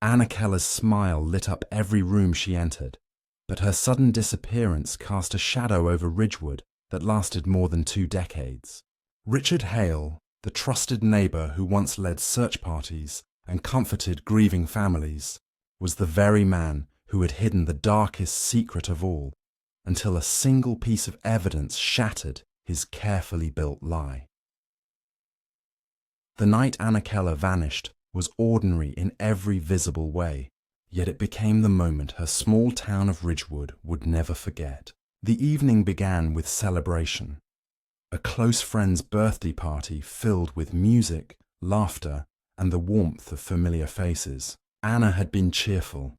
Anna Keller's smile lit up every room she entered, but her sudden disappearance cast a shadow over Ridgewood that lasted more than 2 decades. Richard Hale, the trusted neighbor who once led search parties and comforted grieving families, was the very man who had hidden the darkest secret of all, until a single piece of evidence shattered his carefully built lie. The night Anna Keller vanished was ordinary in every visible way, yet it became the moment her small town of Ridgewood would never forget. The evening began with celebration. A close friend's birthday party filled with music, laughter, and the warmth of familiar faces. Anna had been cheerful,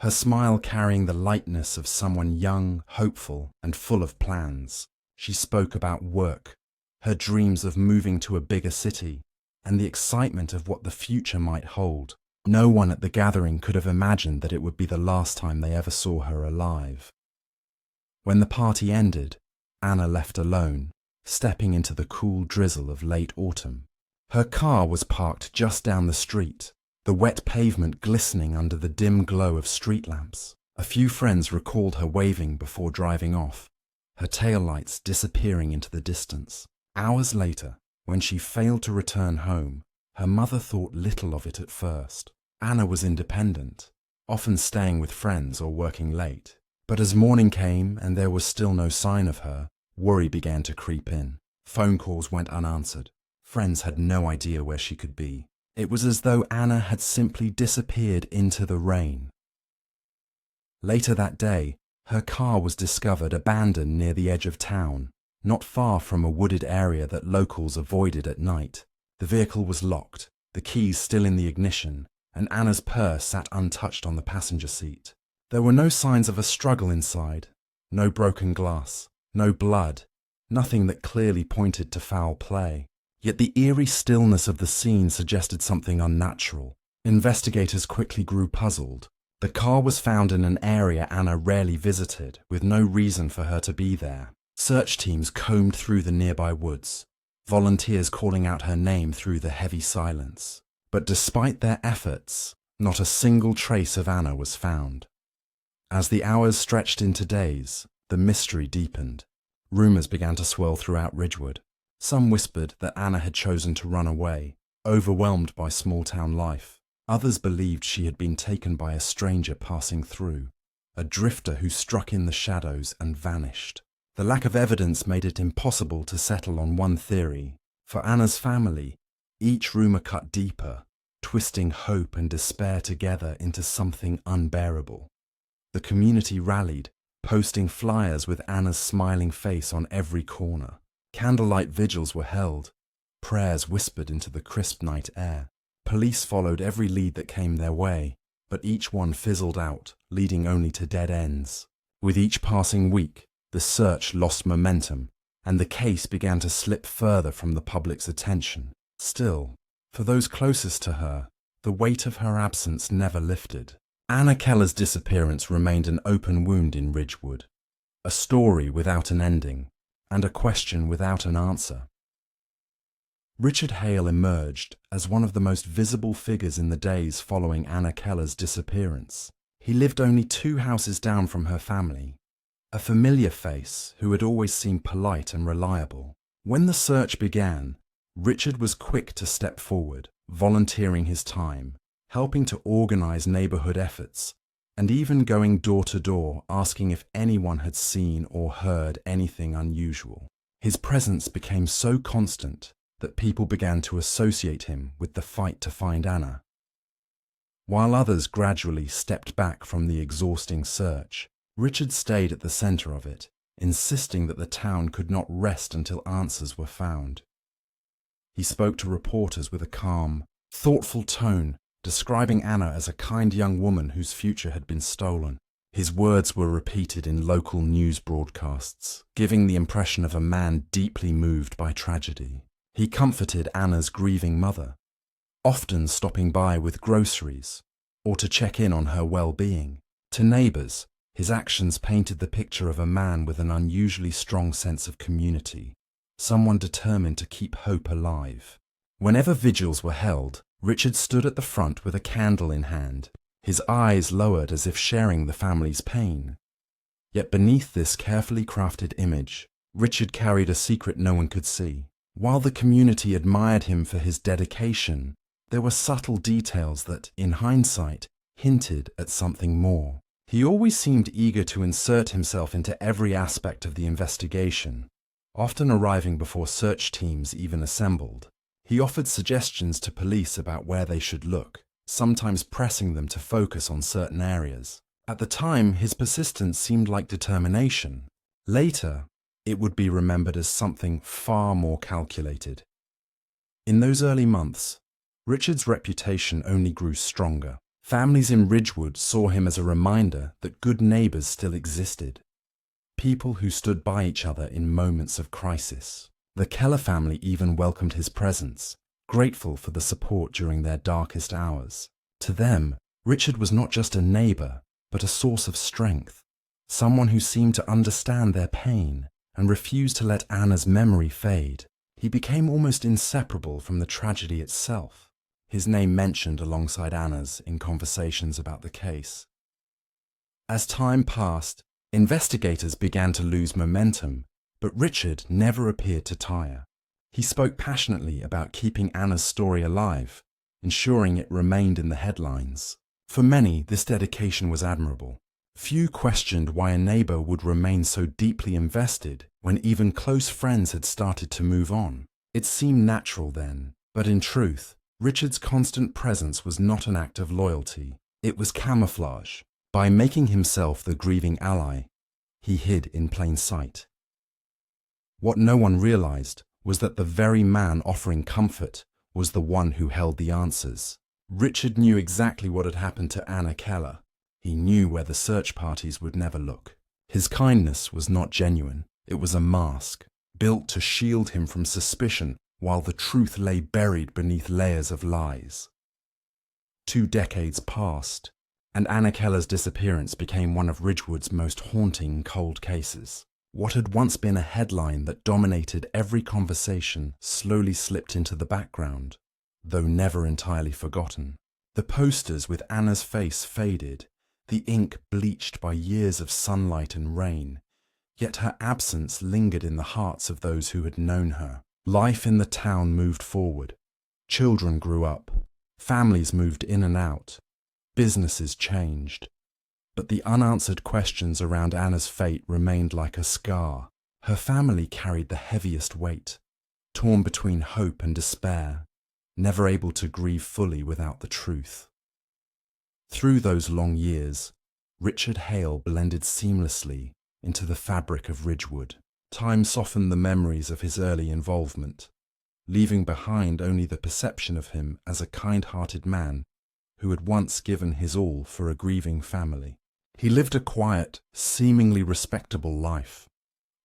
her smile carrying the lightness of someone young, hopeful, and full of plans. She spoke about work, her dreams of moving to a bigger city, and the excitement of what the future might hold. No one at the gathering could have imagined that it would be the last time they ever saw her alive. When the party ended, Anna left alone, stepping into the cool drizzle of late autumn. Her car was parked just down the street, the wet pavement glistening under the dim glow of street lamps. A few friends recalled her waving before driving off, her taillights disappearing into the distance. Hours later, when she failed to return home, her mother thought little of it at first. Anna was independent, often staying with friends or working late. But as morning came and there was still no sign of her, worry began to creep in. Phone calls went unanswered. Friends had no idea where she could be. It was as though Anna had simply disappeared into the rain. Later that day, her car was discovered abandoned near the edge of town, not far from a wooded area that locals avoided at night. The vehicle was locked, the keys still in the ignition, and Anna's purse sat untouched on the passenger seat. There were no signs of a struggle inside, no broken glass, no blood, nothing that clearly pointed to foul play. Yet the eerie stillness of the scene suggested something unnatural. Investigators quickly grew puzzled. The car was found in an area Anna rarely visited, with no reason for her to be there. Search teams combed through the nearby woods, volunteers calling out her name through the heavy silence. But despite their efforts, not a single trace of Anna was found. As the hours stretched into days, the mystery deepened. Rumors began to swirl throughout Ridgewood. Some whispered that Anna had chosen to run away, overwhelmed by small-town life. Others believed she had been taken by a stranger passing through, a drifter who struck in the shadows and vanished. The lack of evidence made it impossible to settle on one theory. For Anna's family, each rumor cut deeper, twisting hope and despair together into something unbearable. The community rallied, posting flyers with Anna's smiling face on every corner. Candlelight vigils were held, prayers whispered into the crisp night air. Police followed every lead that came their way, but each one fizzled out, leading only to dead ends. With each passing week, the search lost momentum, and the case began to slip further from the public's attention. Still, for those closest to her, the weight of her absence never lifted. Anna Keller's disappearance remained an open wound in Ridgewood, a story without an ending, and a question without an answer. Richard Hale emerged as one of the most visible figures in the days following Anna Keller's disappearance. He lived only 2 houses down from her family, a familiar face who had always seemed polite and reliable. When the search began, Richard was quick to step forward, volunteering his time, helping to organize neighborhood efforts, and even going door to door asking if anyone had seen or heard anything unusual. His presence became so constant that people began to associate him with the fight to find Anna. While others gradually stepped back from the exhausting search, Richard stayed at the center of it, insisting that the town could not rest until answers were found. He spoke to reporters with a calm, thoughtful tone, describing Anna as a kind young woman whose future had been stolen. His words were repeated in local news broadcasts, giving the impression of a man deeply moved by tragedy. He comforted Anna's grieving mother, often stopping by with groceries or to check in on her well-being. To neighbors, his actions painted the picture of a man with an unusually strong sense of community, someone determined to keep hope alive. Whenever vigils were held, Richard stood at the front with a candle in hand, his eyes lowered as if sharing the family's pain. Yet beneath this carefully crafted image, Richard carried a secret no one could see. While the community admired him for his dedication, there were subtle details that, in hindsight, hinted at something more. He always seemed eager to insert himself into every aspect of the investigation, often arriving before search teams even assembled. He offered suggestions to police about where they should look, sometimes pressing them to focus on certain areas. At the time, his persistence seemed like determination. Later, it would be remembered as something far more calculated. In those early months, Richard's reputation only grew stronger. Families in Ridgewood saw him as a reminder that good neighbors still existed, people who stood by each other in moments of crisis. The Keller family even welcomed his presence, grateful for the support during their darkest hours. To them, Richard was not just a neighbor, but a source of strength, someone who seemed to understand their pain and refused to let Anna's memory fade. He became almost inseparable from the tragedy itself, his name mentioned alongside Anna's in conversations about the case. As time passed, investigators began to lose momentum, but Richard never appeared to tire. He spoke passionately about keeping Anna's story alive, ensuring it remained in the headlines. For many, this dedication was admirable. Few questioned why a neighbor would remain so deeply invested when even close friends had started to move on. It seemed natural then, but in truth, Richard's constant presence was not an act of loyalty. It was camouflage. By making himself the grieving ally, he hid in plain sight. What no one realized was that the very man offering comfort was the one who held the answers. Richard knew exactly what had happened to Anna Keller. He knew where the search parties would never look. His kindness was not genuine. It was a mask, built to shield him from suspicion while the truth lay buried beneath layers of lies. 2 decades passed, and Anna Keller's disappearance became one of Ridgewood's most haunting cold cases. What had once been a headline that dominated every conversation slowly slipped into the background, though never entirely forgotten. The posters with Anna's face faded, the ink bleached by years of sunlight and rain, yet her absence lingered in the hearts of those who had known her. Life in the town moved forward. Children grew up. Families moved in and out. Businesses changed. But the unanswered questions around Anna's fate remained like a scar. Her family carried the heaviest weight, torn between hope and despair, never able to grieve fully without the truth. Through those long years, Richard Hale blended seamlessly into the fabric of Ridgewood. Time softened the memories of his early involvement, leaving behind only the perception of him as a kind-hearted man who had once given his all for a grieving family. He lived a quiet, seemingly respectable life,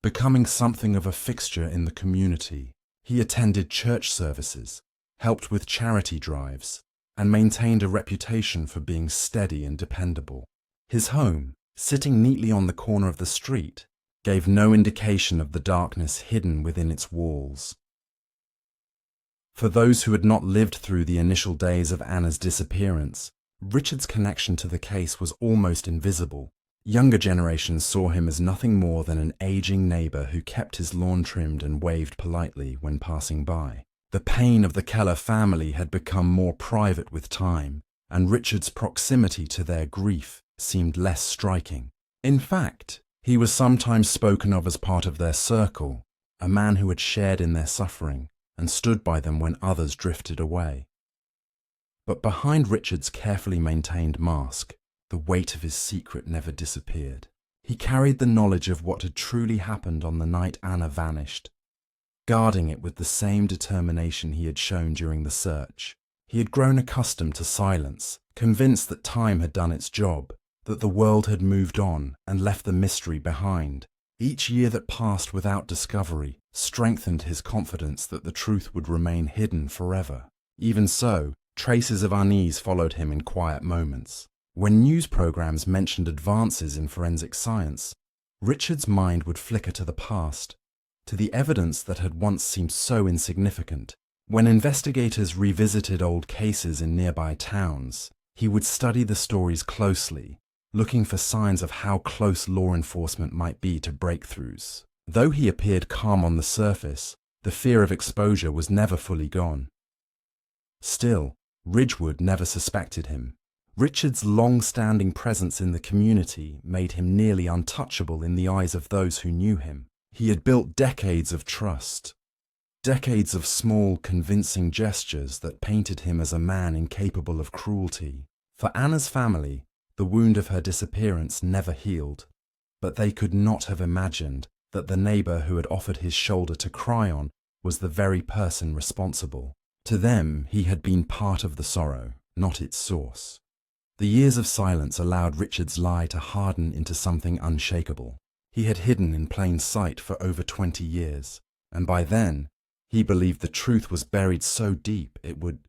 becoming something of a fixture in the community. He attended church services, helped with charity drives, and maintained a reputation for being steady and dependable. His home, sitting neatly on the corner of the street, gave no indication of the darkness hidden within its walls. For those who had not lived through the initial days of Anna's disappearance, Richard's connection to the case was almost invisible. Younger generations saw him as nothing more than an aging neighbor who kept his lawn trimmed and waved politely when passing by. The pain of the Keller family had become more private with time, and Richard's proximity to their grief seemed less striking. In fact, he was sometimes spoken of as part of their circle, a man who had shared in their suffering and stood by them when others drifted away. But behind Richard's carefully maintained mask, the weight of his secret never disappeared. He carried the knowledge of what had truly happened on the night Anna vanished, guarding it with the same determination he had shown during the search. He had grown accustomed to silence, convinced that time had done its job, that the world had moved on and left the mystery behind. Each year that passed without discovery strengthened his confidence that the truth would remain hidden forever. Even so, traces of unease followed him in quiet moments. When news programs mentioned advances in forensic science, Richard's mind would flicker to the past, to the evidence that had once seemed so insignificant. When investigators revisited old cases in nearby towns, he would study the stories closely, looking for signs of how close law enforcement might be to breakthroughs. Though he appeared calm on the surface, the fear of exposure was never fully gone. Still, Ridgewood never suspected him. Richard's long-standing presence in the community made him nearly untouchable in the eyes of those who knew him. He had built decades of trust, decades of small, convincing gestures that painted him as a man incapable of cruelty. For Anna's family, the wound of her disappearance never healed, but they could not have imagined that the neighbor who had offered his shoulder to cry on was the very person responsible. To them, he had been part of the sorrow, not its source. The years of silence allowed Richard's lie to harden into something unshakable. He had hidden in plain sight for over 20 years, and by then, he believed the truth was buried so deep it would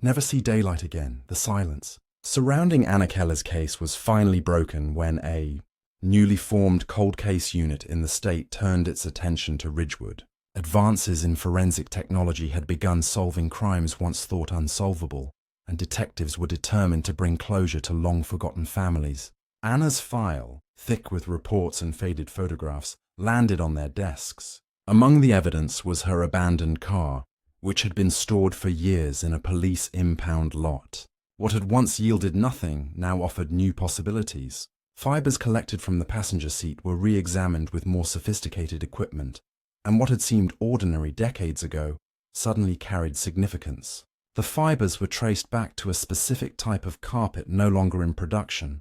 never see daylight again. The silence surrounding Anna Keller's case was finally broken when a newly formed cold case unit in the state turned its attention to Ridgewood. Advances in forensic technology had begun solving crimes once thought unsolvable, and detectives were determined to bring closure to long-forgotten families. Anna's file, thick with reports and faded photographs, landed on their desks. Among the evidence was her abandoned car, which had been stored for years in a police impound lot. What had once yielded nothing now offered new possibilities. Fibers collected from the passenger seat were re-examined with more sophisticated equipment, and what had seemed ordinary decades ago suddenly carried significance. The fibers were traced back to a specific type of carpet no longer in production,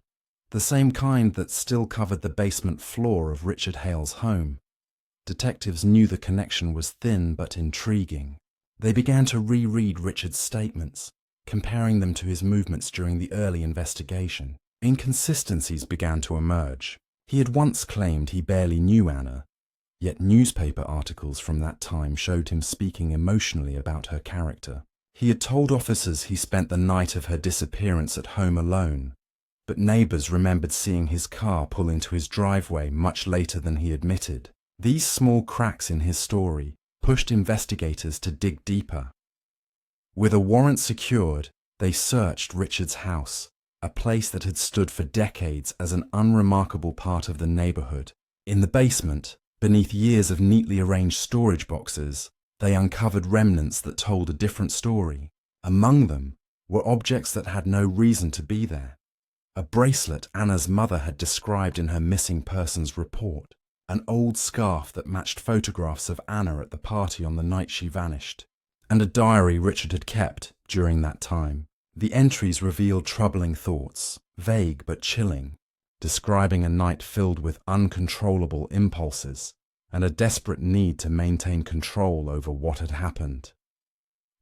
the same kind that still covered the basement floor of Richard Hale's home. Detectives knew the connection was thin but intriguing. They began to reread Richard's statements, comparing them to his movements during the early investigation. Inconsistencies began to emerge. He had once claimed he barely knew Anna, yet newspaper articles from that time showed him speaking emotionally about her character. He had told officers he spent the night of her disappearance at home alone, but neighbors remembered seeing his car pull into his driveway much later than he admitted. These small cracks in his story pushed investigators to dig deeper. With a warrant secured, they searched Richard's house, a place that had stood for decades as an unremarkable part of the neighborhood. In the basement, beneath years of neatly arranged storage boxes, they uncovered remnants that told a different story. Among them were objects that had no reason to be there. A bracelet Anna's mother had described in her missing persons report, an old scarf that matched photographs of Anna at the party on the night she vanished, and a diary Richard had kept during that time. The entries revealed troubling thoughts, vague but chilling, describing a night filled with uncontrollable impulses and a desperate need to maintain control over what had happened.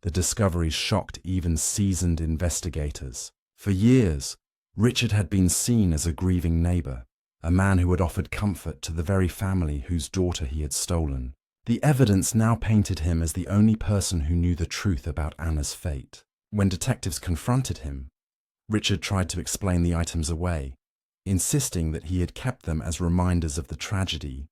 The discoveries shocked even seasoned investigators. For years, Richard had been seen as a grieving neighbor, a man who had offered comfort to the very family whose daughter he had stolen. The evidence now painted him as the only person who knew the truth about Anna's fate. When detectives confronted him, Richard tried to explain the items away, insisting that he had kept them as reminders of the tragedy,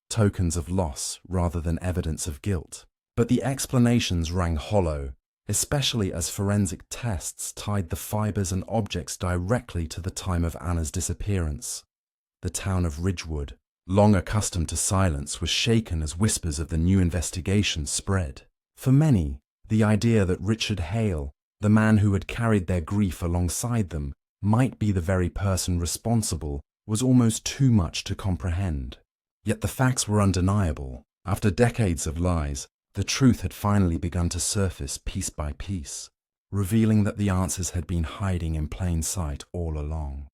tokens of loss rather than evidence of guilt. But the explanations rang hollow, especially as forensic tests tied the fibers and objects directly to the time of Anna's disappearance. The town of Ridgewood, long accustomed to silence, was shaken as whispers of the new investigation spread. For many, the idea that Richard Hale, the man who had carried their grief alongside them, might be the very person responsible was almost too much to comprehend. Yet the facts were undeniable. After decades of lies, the truth had finally begun to surface piece by piece, revealing that the answers had been hiding in plain sight all along.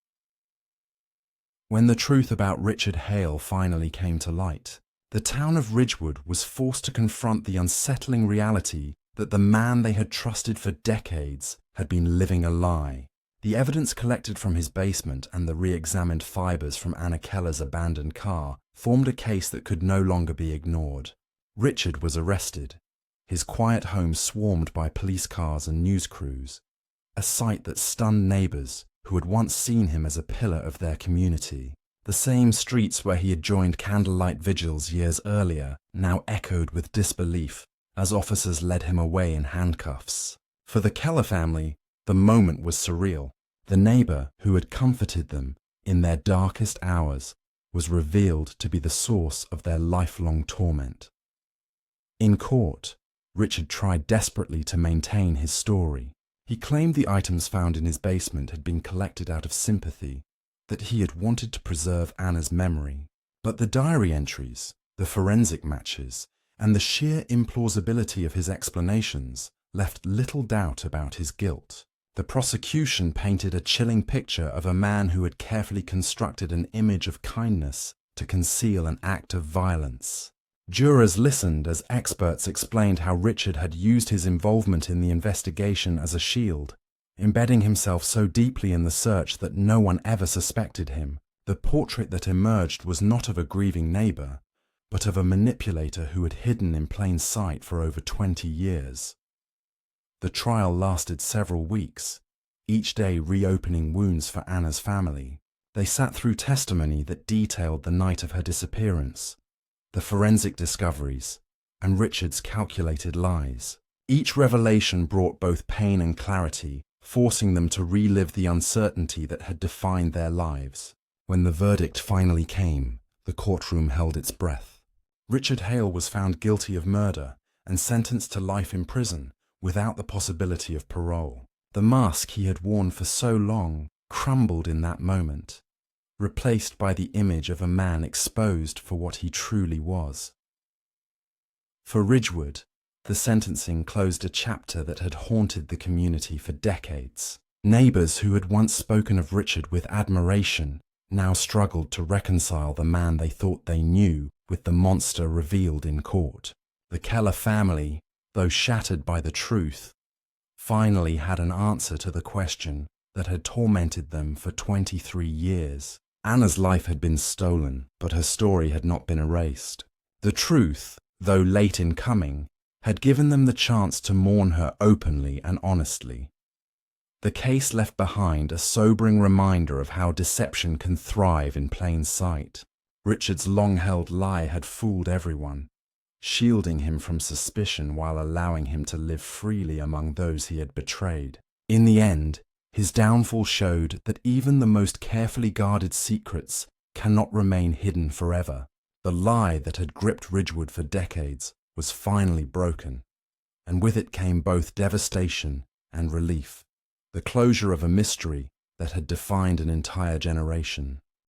When the truth about Richard Hale finally came to light, the town of Ridgewood was forced to confront the unsettling reality that the man they had trusted for decades had been living a lie. The evidence collected from his basement and the re-examined fibers from Anna Keller's abandoned car formed a case that could no longer be ignored. Richard was arrested, his quiet home swarmed by police cars and news crews, a sight that stunned neighbors who had once seen him as a pillar of their community. The same streets where he had joined candlelight vigils years earlier now echoed with disbelief as officers led him away in handcuffs. For the Keller family, the moment was surreal. The neighbor who had comforted them in their darkest hours was revealed to be the source of their lifelong torment. In court, Richard tried desperately to maintain his story. He claimed the items found in his basement had been collected out of sympathy, that he had wanted to preserve Anna's memory. But the diary entries, the forensic matches, and the sheer implausibility of his explanations left little doubt about his guilt. The prosecution painted a chilling picture of a man who had carefully constructed an image of kindness to conceal an act of violence. Jurors listened as experts explained how Richard had used his involvement in the investigation as a shield, embedding himself so deeply in the search that no one ever suspected him. The portrait that emerged was not of a grieving neighbor, but of a manipulator who had hidden in plain sight for over 20 years. The trial lasted several weeks, each day reopening wounds for Anna's family. They sat through testimony that detailed the night of her disappearance, the forensic discoveries, and Richard's calculated lies. Each revelation brought both pain and clarity, forcing them to relive the uncertainty that had defined their lives. When the verdict finally came, the courtroom held its breath. Richard Hale was found guilty of murder and sentenced to life in prison without the possibility of parole. The mask he had worn for so long crumbled in that moment, replaced by the image of a man exposed for what he truly was. For Ridgewood, the sentencing closed a chapter that had haunted the community for decades. Neighbors who had once spoken of Richard with admiration now struggled to reconcile the man they thought they knew with the monster revealed in court. The Keller family, though shattered by the truth, finally had an answer to the question that had tormented them for 23 years. Anna's life had been stolen, but her story had not been erased. The truth, though late in coming, had given them the chance to mourn her openly and honestly. The case left behind a sobering reminder of how deception can thrive in plain sight. Richard's long-held lie had fooled everyone, shielding him from suspicion while allowing him to live freely among those he had betrayed. In the end, his downfall showed that even the most carefully guarded secrets cannot remain hidden forever. The lie that had gripped Ridgewood for decades was finally broken, and with it came both devastation and relief, the closure of a mystery that had defined an entire generation.